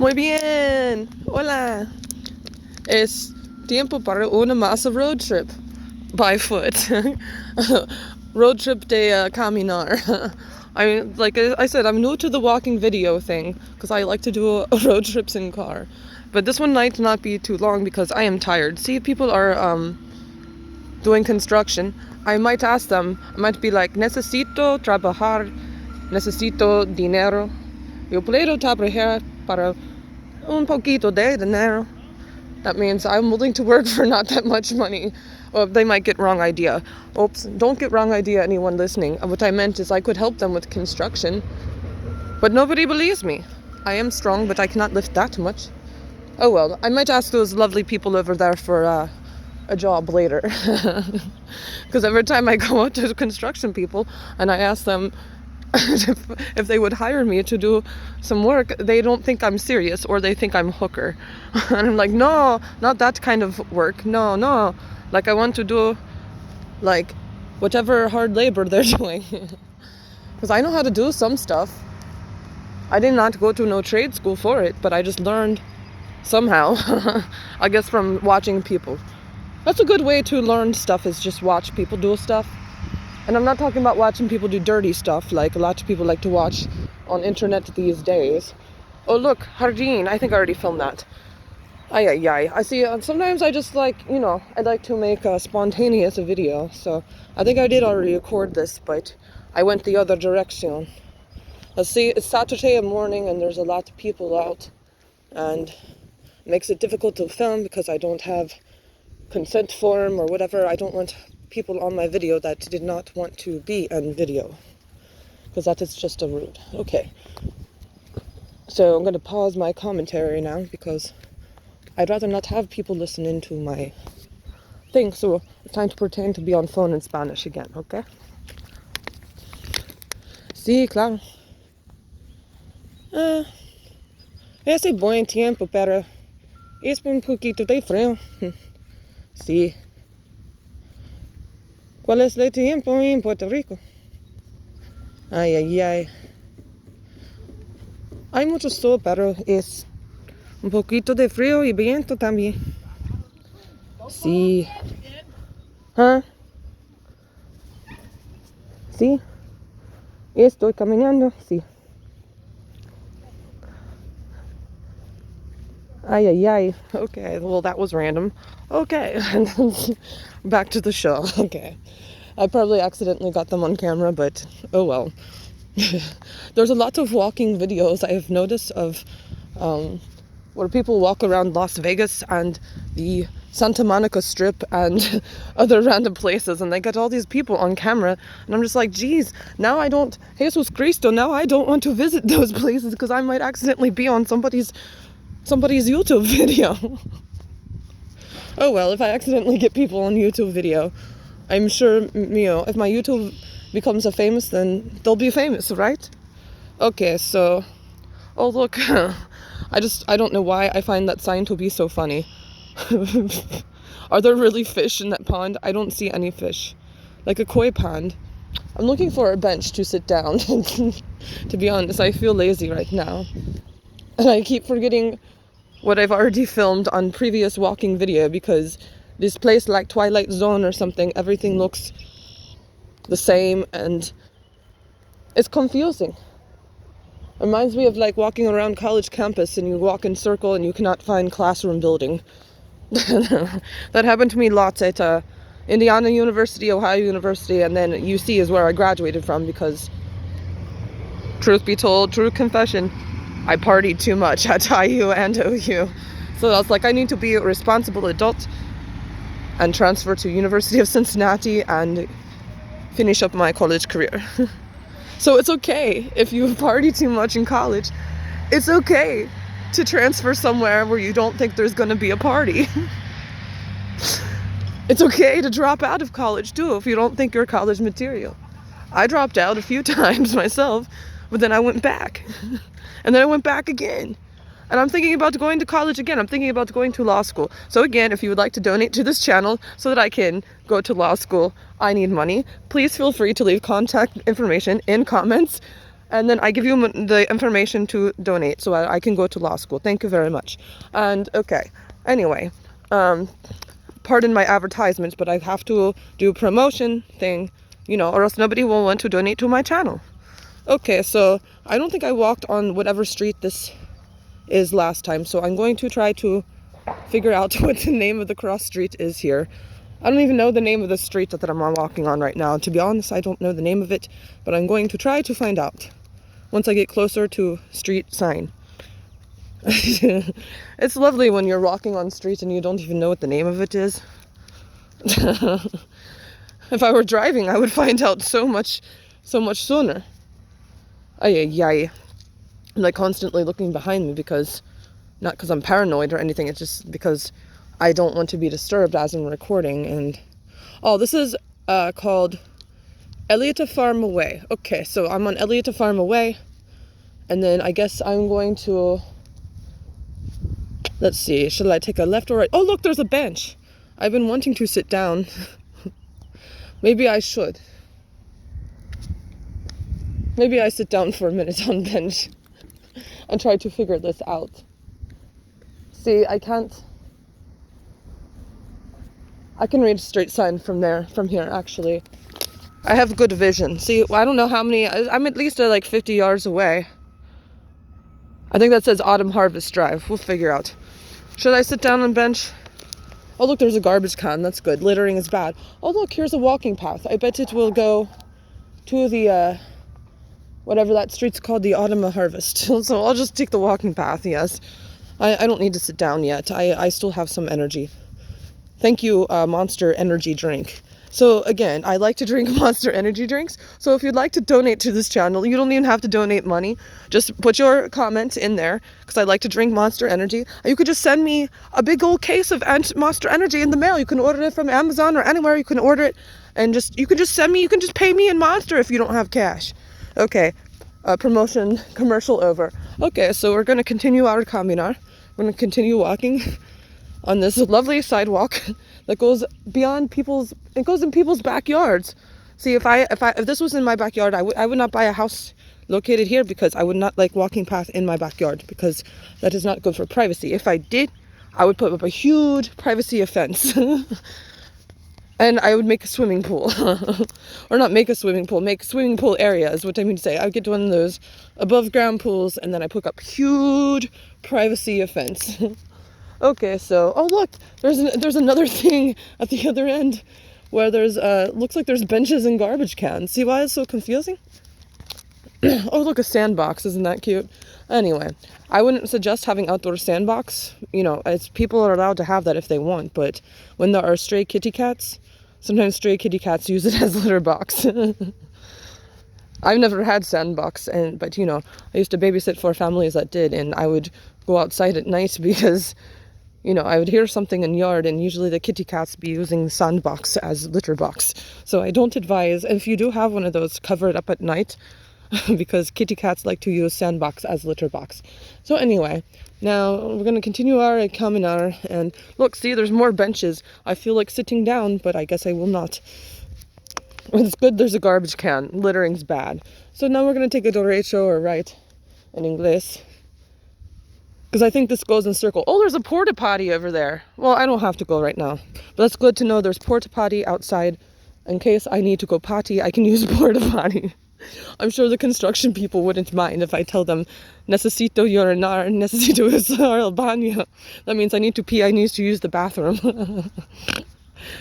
Muy bien. Hola. Es tiempo para una masa road trip by foot. Road trip de caminar. Like I said, I'm new to the walking video thing because I like to do road trips in car. But this one might not be too long because I am tired. See, people are doing construction. I might ask them, I might be like, necesito trabajar, necesito dinero. Yo puedo trabajar para un poquito de dinero. That means I'm willing to work for not that much money. Well, they might get wrong idea. Oops, don't get wrong idea, anyone listening. What I meant is I could help them with construction, but nobody believes me. I am strong, but I cannot lift that much. Oh well, I might ask those lovely people over there for a job later. Because every time I go out to construction people and I ask them if they would hire me to do some work, they don't think I'm serious, or they think I'm a hooker. And I'm like, no, not that kind of work. No. Like, I want to do, like, whatever hard labor they're doing. Because I know how to do some stuff. I did not go to no trade school for it, but I just learned somehow, I guess from watching people. That's a good way to learn stuff, is just watch people do stuff. And I'm not talking about watching people do dirty stuff like a lot of people like to watch on internet these days. Oh look, Hardin, I think I already filmed that. Ay. I see, sometimes I just like, I'd like to make a spontaneous video. So I think I did already record this, but I went the other direction. Let's see, it's Saturday morning and there's a lot of people out. And it makes it difficult to film because I don't have consent form or whatever. I don't want people on my video that did not want to be on video, because that is just a rude. Okay, so I'm going to pause my commentary now because I'd rather not have people listening to my thing. So it's time to pretend to be on phone in Spanish again, okay? Sí, claro. Hace buen tiempo, pero es un poquito de frío. Sí. ¿Cuál es el tiempo en Puerto Rico? Ay. Hay mucho sol, pero es un poquito de frío y viento también. Sí. ¿Ah? Sí. Estoy caminando, sí. Ay. Okay, well, that was random. Okay, back to the show. Okay. I probably accidentally got them on camera, but oh well. There's a lot of walking videos I have noticed of where people walk around Las Vegas and the Santa Monica Strip and other random places, and they get all these people on camera, and I'm just like, geez, now I don't, Jesus Cristo, now I don't want to visit those places because I might accidentally be on somebody's YouTube video. Oh well, if I accidentally get people on YouTube video, I'm sure, if my YouTube becomes a famous, then they'll be famous, right? Okay, so, oh look, I don't know why I find that sign to be so funny. Are there really fish in that pond? I don't see any fish. Like a koi pond. I'm looking for a bench to sit down. To be honest, I feel lazy right now. And I keep forgetting what I've already filmed on previous walking video, because this place, like Twilight Zone or something, everything looks the same and it's confusing. It reminds me of like walking around college campus and you walk in circle and you cannot find classroom building. That happened to me lots at Indiana University, Ohio University, and then UC is where I graduated from, because truth be told, true confession, I partied too much at IU and OU. So I was like, I need to be a responsible adult and transfer to University of Cincinnati and finish up my college career. So it's okay if you party too much in college. It's okay to transfer somewhere where you don't think there's going to be a party. It's okay to drop out of college too if you don't think you're college material. I dropped out a few times myself, but then I went back. And then I went back again. And I'm thinking about going to college again. I'm thinking about going to law school. So again, if you would like to donate to this channel so that I can go to law school, I need money. Please feel free to leave contact information in comments. and then I give you the information to donate so I can go to law school. Thank you very much. And okay, anyway, pardon my advertisements, but I have to do a promotion thing, you know, or else nobody will want to donate to my channel. Okay, so I don't think I walked on whatever street this is last time, so I'm going to try to figure out what the name of the cross street is here. I don't even know the name of the street that I'm walking on right now. To be honest, I don't know the name of it, but I'm going to try to find out once I get closer to street sign. It's lovely when you're walking on street and you don't even know what the name of it is. If I were driving, I would find out so much sooner. Ay, ay, ay. I'm like constantly looking behind me because, not because I'm paranoid or anything, it's just because I don't want to be disturbed as I'm recording. And oh, this is called Elliot Farm Away. Okay, so I'm on Elliot Farm Away, and then I guess I'm going to, let's see, should I take a left or right? Oh, look, there's a bench. I've been wanting to sit down. Maybe I should. Maybe I sit down for a minute on bench and try to figure this out. See, I can read straight sign from here, actually. I have good vision. See, I don't know how many, I'm at least like 50 yards away. I think that says Autumn Harvest Drive. We'll figure out. Should I sit down on bench? Oh, look, there's a garbage can. That's good. Littering is bad. Oh, look, here's a walking path. I bet it will go to the, whatever that street's called, the Autumn Harvest. So I'll just take the walking path, yes. I don't need to sit down yet. I still have some energy. Thank you, Monster Energy Drink. So again, I like to drink Monster Energy drinks. So if you'd like to donate to this channel, you don't even have to donate money. Just put your comment in there, because I like to drink Monster Energy. You could just send me a big old case of Monster Energy in the mail. You can order it from Amazon or anywhere. You can order it, and you can just send me. You can just pay me in Monster if you don't have cash. Okay, promotion commercial over. Okay, so we're gonna continue our caminar. We're gonna continue walking on this lovely sidewalk that goes beyond it goes in people's backyards. See, if this was in my backyard, I would not buy a house located here, because I would not like walking path in my backyard, because that is not good for privacy. If I did, I would put up a huge privacy fence. And I would make a swimming pool. Or not make a swimming pool, make swimming pool areas, what I mean to say. I would get one of those above ground pools, and then I put up huge privacy fence. Okay, so, oh look, there's another thing at the other end where there's, looks like there's benches and garbage cans. See why it's so confusing? Oh, look, a sandbox. Isn't that cute? Anyway, I wouldn't suggest having outdoor sandbox. You know, people are allowed to have that if they want, but when there are stray kitty cats, sometimes stray kitty cats use it as litter box. I've never had sandbox, but you know, I used to babysit for families that did, and I would go outside at night because, you know, I would hear something in yard, and usually the kitty cats be using sandbox as litter box. So I don't advise, and if you do have one of those, cover it up at night, because kitty cats like to use sandbox as litter box. So anyway, now we're going to continue our caminar, and look, see, there's more benches. I feel like sitting down, but I guess I will not. It's good there's a garbage can. Littering's bad. So now we're going to take a derecho, or right in English, because I think this goes in circle. Oh, there's a porta potty over there. Well, I don't have to go right now, but that's good to know there's porta potty outside. In case I need to go potty, I can use porta potty. I'm sure the construction people wouldn't mind if I tell them, necesito urinar, necesito usar el baño. That means I need to pee, I need to use the bathroom.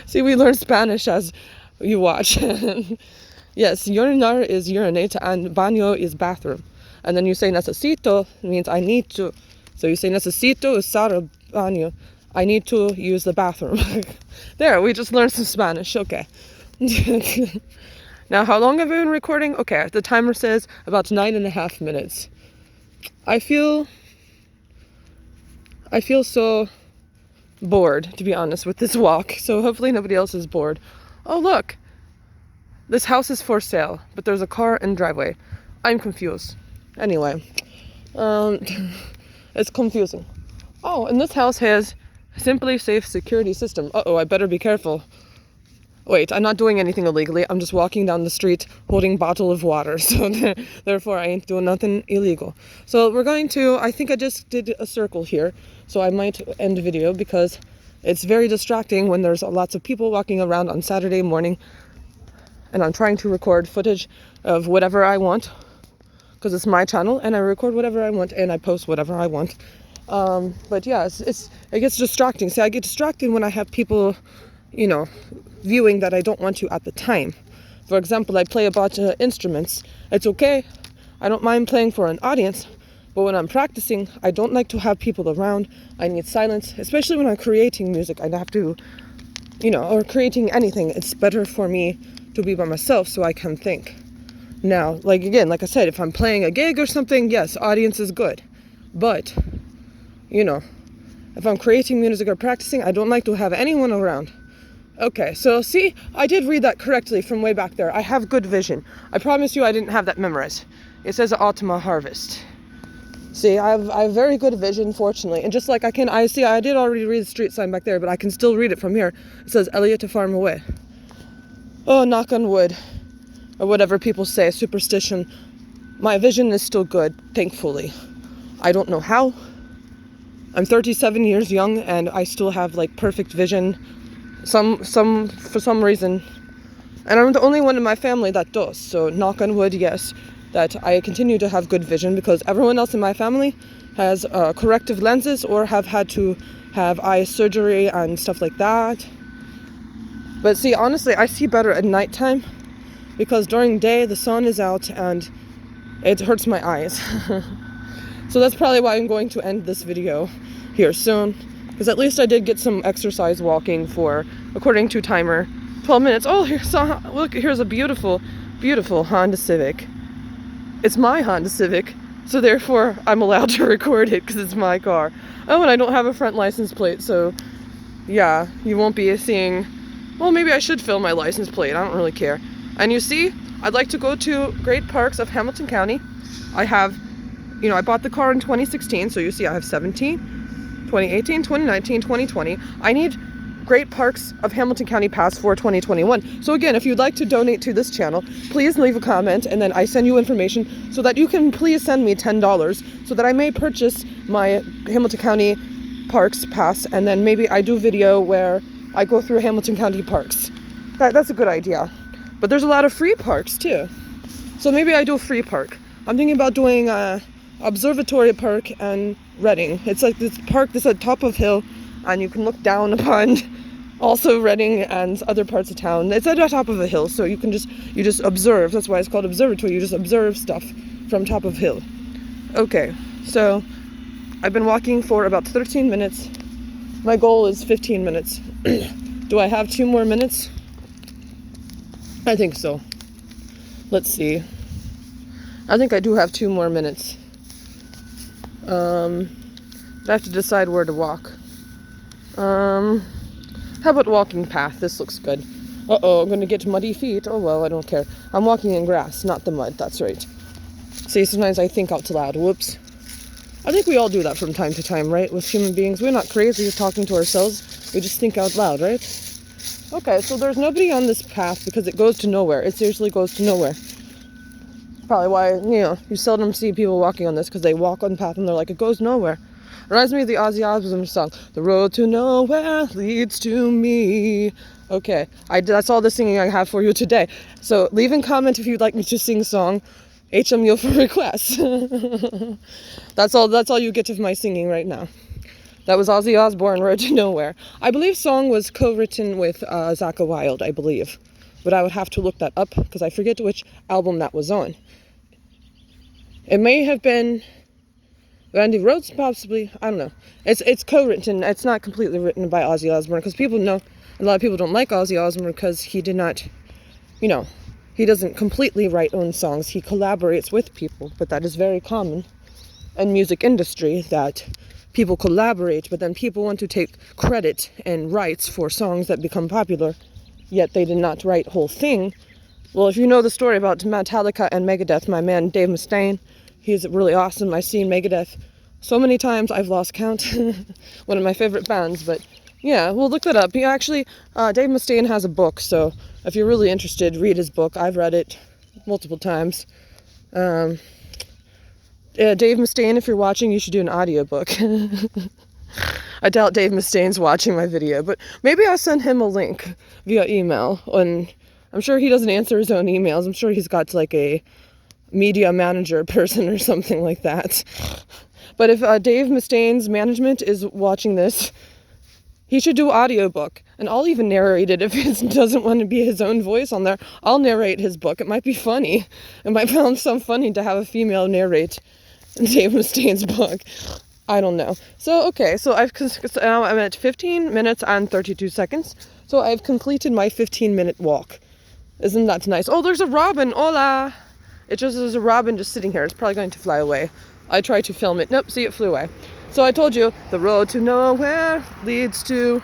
See, we learn Spanish as you watch. Yes, urinar is urinate, and baño is bathroom. And then you say necesito, means I need to. So you say necesito usar el baño. I need to use the bathroom. There, we just learned some Spanish. Okay. Now, how long have I been recording? Okay, the timer says about 9.5 minutes. I feel so bored, to be honest, with this walk. So hopefully nobody else is bored. Oh, look. This house is for sale, but there's a car and driveway. I'm confused. Anyway, it's confusing. Oh, and this house has Simply Safe security system. Uh-oh, I better be careful. Wait, I'm not doing anything illegally. I'm just walking down the street holding a bottle of water. So therefore, I ain't doing nothing illegal. So we're going to, I think I just did a circle here. So I might end the video because it's very distracting when there's lots of people walking around on Saturday morning. And I'm trying to record footage of whatever I want. Because it's my channel and I record whatever I want and I post whatever I want. But yeah, it gets distracting. See, I get distracted when I have people, you know, viewing that I don't want to at the time. For example, I play a bunch of instruments. It's okay. I don't mind playing for an audience. But when I'm practicing, I don't like to have people around. I need silence, especially when I'm creating music. I have to, you know, or creating anything. It's better for me to be by myself so I can think. Now, like again, like I said, if I'm playing a gig or something, yes, audience is good. But, you know, if I'm creating music or practicing, I don't like to have anyone around. Okay, so see, I did read that correctly from way back there. I have good vision. I promise you I didn't have that memorized. It says Ultima Harvest. See, I have very good vision, fortunately. And just like I did already read the street sign back there, but I can still read it from here. It says Elliot Farm away. Oh, knock on wood. Or whatever people say, superstition. My vision is still good, thankfully. I don't know how. I'm 37 years young and I still have like perfect vision. For some reason. And I'm the only one in my family that does. So knock on wood, yes, that I continue to have good vision because everyone else in my family has corrective lenses or have had to have eye surgery and stuff like that. But see, honestly, I see better at nighttime. Because during day the sun is out and it hurts my eyes. So that's probably why I'm going to end this video here soon. Because at least I did get some exercise walking for, according to timer, 12 minutes. Oh, here's a beautiful, beautiful Honda Civic. It's my Honda Civic, so therefore I'm allowed to record it because it's my car. Oh, and I don't have a front license plate, so yeah, you won't be seeing. Well, maybe I should film my license plate. I don't really care. And you see, I'd like to go to great parks of Hamilton County. I have, you know, I bought the car in 2016, so you see I have 17, 2018, 2019, 2020. I need great parks of Hamilton County pass for 2021. So again, if you'd like to donate to this channel, please leave a comment and then I send you information so that you can please send me $10 so that I may purchase my Hamilton County parks pass and then maybe I do video where I go through Hamilton County parks. That's a good idea. But there's a lot of free parks too. So maybe I do a free park. I'm thinking about doing Observatory Park and Reading. It's like this park that's at top of hill and you can look down upon also Reading and other parts of town. It's at the top of a hill, so you just observe. That's why it's called observatory. You just observe stuff from top of hill. Okay, so I've been walking for about 13 minutes. My goal is 15 minutes. Do I have 2 more minutes? I think so. Let's see. I think I do have 2 more minutes. I have to decide where to walk. How about walking path? This looks good. Uh-oh, I'm going to get muddy feet. Oh, well, I don't care. I'm walking in grass, not the mud. That's right. See, sometimes I think out loud. Whoops. I think we all do that from time to time, right? With human beings. We're not crazy talking to ourselves. We just think out loud, right? Okay, so there's nobody on this path because it goes to nowhere. It seriously goes to nowhere. Probably why, you know, you seldom see people walking on this because they walk on the path and they're like, it goes nowhere. Reminds me of the Ozzy Osbourne song, The Road to Nowhere Leads to Me. Okay, that's all the singing I have for you today. So leave a comment if you'd like me to sing a song. HMU for requests. That's all you get of my singing right now. That was Ozzy Osbourne, Road to Nowhere. I believe song was co-written with Zakka Wylde, I believe. But I would have to look that up because I forget which album that was on. It may have been Randy Rhoads, possibly. I don't know. It's co-written. It's not completely written by Ozzy Osbourne because people know, a lot of people don't like Ozzy Osbourne because he did not, you know, he doesn't completely write own songs. He collaborates with people, but that is very common in music industry that people collaborate, but then people want to take credit and rights for songs that become popular, yet they did not write whole thing. Well, if you know the story about Metallica and Megadeth, my man Dave Mustaine, he's really awesome. I've seen Megadeth so many times I've lost count. One of my favorite bands, but Yeah, well, look that up. He actually, Dave Mustaine has a book, so if you're really interested, read his book. I've read it multiple times. Dave Mustaine, if you're watching, you should do an audiobook. I doubt Dave Mustaine's watching my video, but maybe I'll send him a link via email. And I'm sure he doesn't answer his own emails. I'm sure he's got like a media manager person or something like that. But if Dave Mustaine's management is watching this, he should do audiobook, and I'll even narrate it if he doesn't want to be his own voice on there. I'll narrate his book. It might be funny. It might sound funny to have a female narrate Dave Mustaine's book. I don't know. So, okay, so now I'm at 15 minutes and 32 seconds. So I've completed my 15-minute walk. Isn't that nice? Oh, there's a robin. Hola! There's a robin just sitting here. It's probably going to fly away. I tried to film it. Nope, see, it flew away. So I told you, the road to nowhere leads to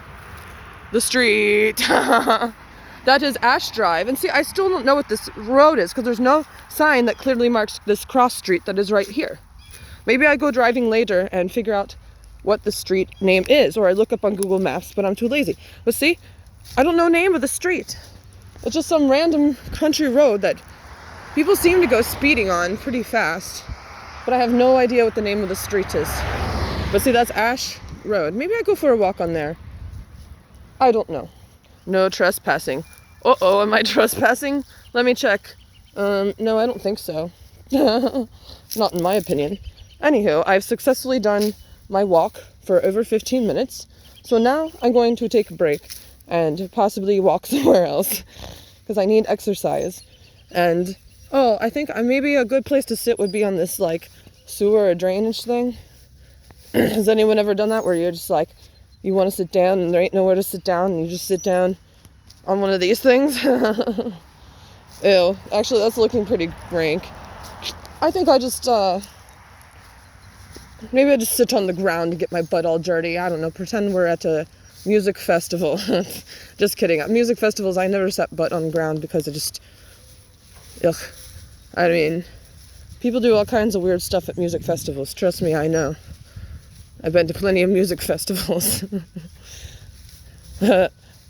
the street. That is Ash Drive. And see, I still don't know what this road is because there's no sign that clearly marks this cross street that is right here. Maybe I go driving later and figure out what the street name is, or I look up on Google Maps, but I'm too lazy. But see, I don't know the name of the street. It's just some random country road that people seem to go speeding on pretty fast, but I have no idea what the name of the street is. But see, that's Ash Road. Maybe I go for a walk on there. I don't know. No trespassing. Uh-oh, am I trespassing? Let me check. No, I don't think so. Not in my opinion. Anywho, I've successfully done my walk for over 15 minutes. So now I'm going to take a break and possibly walk somewhere else because I need exercise. And, I think maybe a good place to sit would be on this, like, sewer or drainage thing. Has anyone ever done that where you're just like, you want to sit down and there ain't nowhere to sit down and you just sit down on one of these things? Ew, actually that's looking pretty rank. I think I just, maybe I just sit on the ground and get my butt all dirty. I don't know, pretend we're at a music festival. Just kidding. At music festivals, I never sat butt on the ground because ugh. I mean, people do all kinds of weird stuff at music festivals. Trust me, I know. I've been to plenty of music festivals.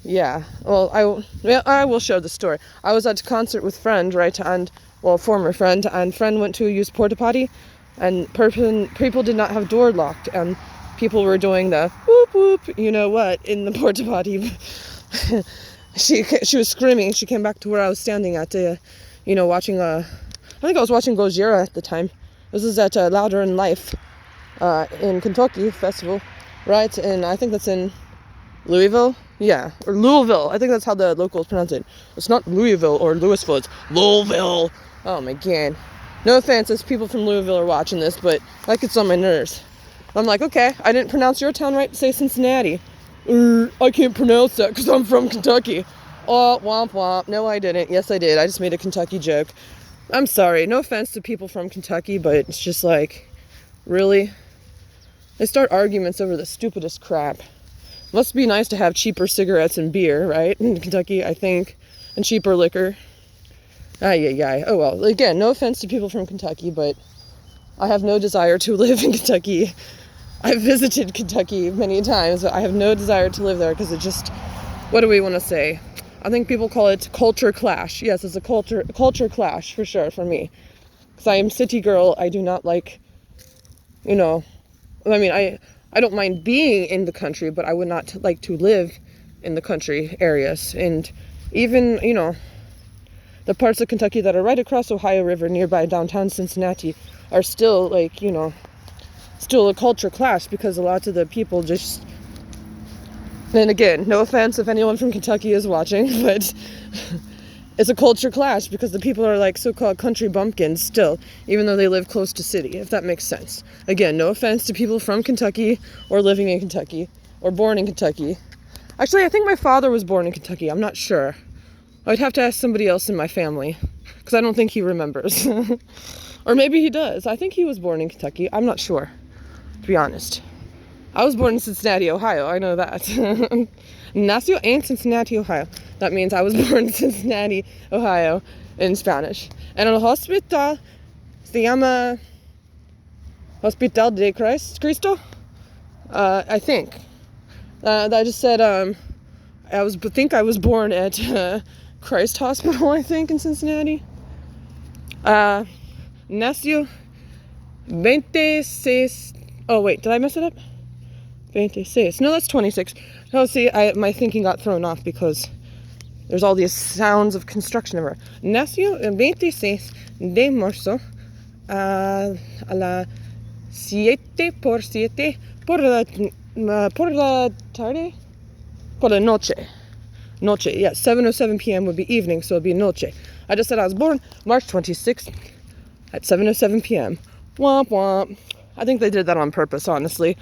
Yeah, well, I will share the story. I was at a concert with friend, right, and, former friend, and friend went to use porta potty, and people did not have door locked, and people were doing the whoop whoop, you know what, in the porta potty. She was screaming. She came back to where I was standing at, watching, I think I was watching Gojira at the time. This is at Louder in Life. In Kentucky festival, right? And I think that's in Louisville. Yeah, or Louisville. I think that's how the locals pronounce it. It's not Louisville or Louisville. It's Louisville. Oh my god. No offense if people from Louisville are watching this, but that gets on my nerves. I'm like, okay, I didn't pronounce your town right. Say Cincinnati. I can't pronounce that because I'm from Kentucky. Oh, womp womp. No, I didn't. Yes, I did. I just made a Kentucky joke. I'm sorry. No offense to people from Kentucky, but it's just like, really? They start arguments over the stupidest crap. Must be nice to have cheaper cigarettes and beer, right? In Kentucky, I think. And cheaper liquor. Ay. Oh well, again, no offense to people from Kentucky, but I have no desire to live in Kentucky. I've visited Kentucky many times, but I have no desire to live there because it just, what do we want to say? I think people call it culture clash. Yes, it's a culture clash for sure for me. Because I am city girl, I do not like, I don't mind being in the country, but I would not like to live in the country areas. And even, the parts of Kentucky that are right across Ohio River nearby downtown Cincinnati are still still a culture clash because a lot of the people just, and again, no offense if anyone from Kentucky is watching, but it's a culture clash because the people are like so-called country bumpkins still, even though they live close to city, if that makes sense. Again, no offense to people from Kentucky or living in Kentucky or born in Kentucky. Actually, I think my father was born in Kentucky. I'm not sure. I'd have to ask somebody else in my family because I don't think he remembers. Or maybe he does. I think he was born in Kentucky. I'm not sure, to be honest. I was born in Cincinnati, Ohio. I know that. Nació en Cincinnati, Ohio. That means I was born in Cincinnati, Ohio, in Spanish. And el hospital se llama Hospital de Cristo? I think. I just said think I was born at Christ Hospital, I think, in Cincinnati. Nació 26. Oh wait, did I mess it up? 26. No, that's 26. Oh, see, my thinking got thrown off because there's all these sounds of construction everywhere. Nació el 26 de marzo a las 7 por 7 por la tarde? Por la noche. Noche, yeah. 7:07 p.m. would be evening, so it'd be noche. I just said I was born March 26th at 7:07 p.m. Womp womp. I think they did that on purpose, honestly.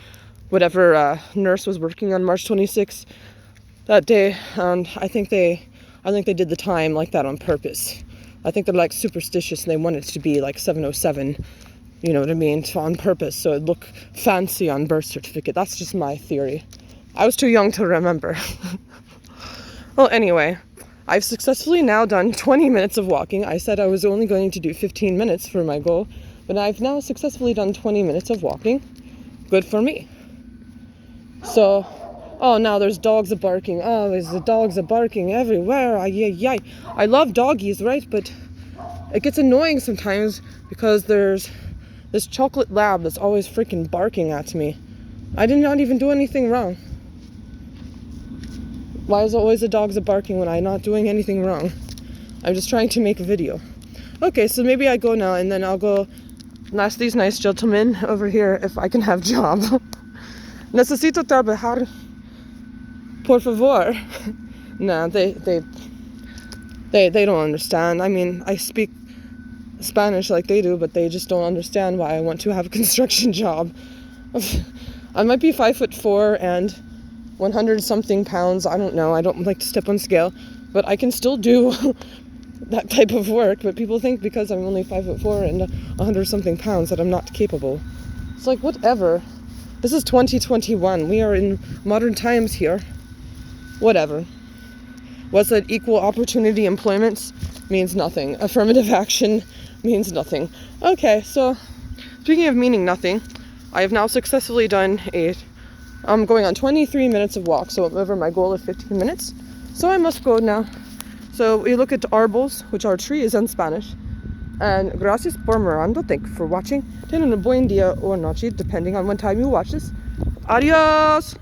Whatever nurse was working on March 26th that day, and I think they did the time like that on purpose. I think they're like superstitious and they want it to be like 7:07. You know what I mean? On purpose, so it'd look fancy on birth certificate. That's just my theory. I was too young to remember. Well, anyway, I've successfully now done 20 minutes of walking. I said I was only going to do 15 minutes for my goal, but I've now successfully done 20 minutes of walking. Good for me. So, oh, now there's dogs barking. Oh, there's the dogs barking everywhere. I love doggies, right? But it gets annoying sometimes because there's this chocolate lab that's always freaking barking at me. I did not even do anything wrong. Why is always the dogs barking when I'm not doing anything wrong? I'm just trying to make a video. Okay, so maybe I go now and then I'll go ask these nice gentlemen over here if I can have a job. Necesito trabajar. Por favor. Nah, they don't understand. I mean, I speak Spanish like they do, but they just don't understand why I want to have a construction job. I might be 5'4" and 100 something pounds. I don't know. I don't like to step on scale, but I can still do that type of work. But people think because I'm only 5'4" and 100 something pounds that I'm not capable. It's like, whatever. This is 2021. We are in modern times here. Whatever. What's that? Equal opportunity employment means nothing. Affirmative action means nothing. Okay, so speaking of meaning nothing, I have now successfully done I'm going on 23 minutes of walk, so I'm over my goal of 15 minutes. So I must go now. So we look at árboles, which are trees in Spanish. And gracias por mirando. Thank you for watching. Ten un buen día or noche, depending on what time you watch this. Adios!